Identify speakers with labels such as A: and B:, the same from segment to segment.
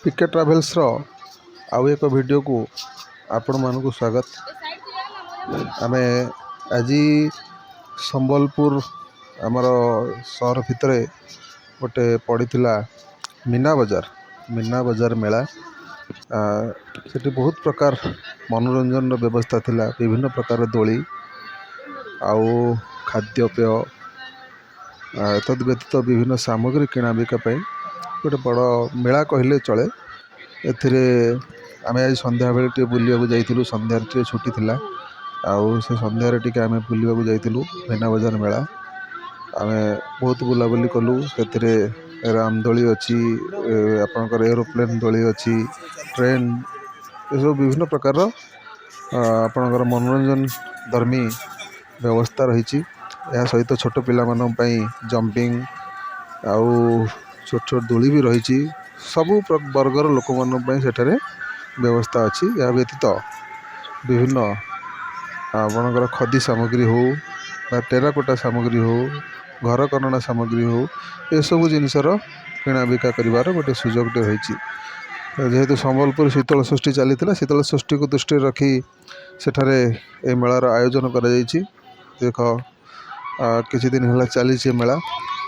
A: पिके ट्राभेल्स आउ एक वीडियो को आपण मानक स्वागत। आम आज संबलपुर आमर सहर भितर गोटे पड़ा मीना बजार मेला। सेठी बहुत प्रकार मनोरंजन व्यवस्था थिला, विभिन्न प्रकार दोली आउ खाद्यपेय तद व्यतीत विभिन्न सामग्री किणा बिका गोटे बड़ मेला कहले चले। एथिरे आमे आज संध्या बेले टे बुलिया जाइथिलु, संध्या टे छुट्टी थिला आउ से संध्या रे टिके आमे बुलिया जाइथिलु मीना बजार मेला। आमे बहुत बुलाबुली कलु। सेथिरे रामदोली अच्छी, आपणकर एरोप्लेन दोली अच्छी, ट्रेन, ये सब विभिन्न प्रकार आपणकर मनोरंजन धर्मी व्यवस्था रही। यह सहित छोट पिला मानन पई जंपिंग आउ छोट छोट दोली भी रही। सबु वर्गर लोक मानन पई सेठारे व्यवस्था अच्छी। या व्यतीत विभिन्न आपणकर खदी सामग्री हो बा टेराकोटा सामग्री हो, घर करना सामग्री हो, ये सब जिनसर किणा बिका कर गोटे सुजोगटे रही। जेहेतु संबलपुर शीतल षष्ठी चली, शीतल षष्ठी को दृष्टि रखी सेठारे ए मेलार आयोजन कर देख किछि दिन है चली मेला,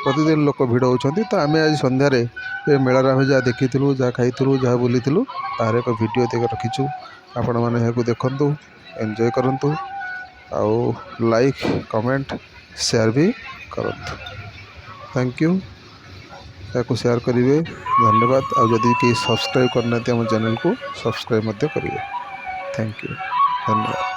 A: प्रतिदिन लोक भिड़ होती। तो आम आज संध्यारे ये मेलार आम जहाँ देखी जहाँ खाई जहाँ बुली तार एक वीडियो देख रखीचु। आपण मैंने यहाँ देखु, एंजॉय करंतु, आउ लाइक कमेंट शेयर भी करंतु। Thank you. या शेयर करेंगे, धन्यवाद। आउ जदि कि सब्सक्राइब करना आम चैनल को सब्सक्राइब करेंगे। थैंक यू, धन्यवाद।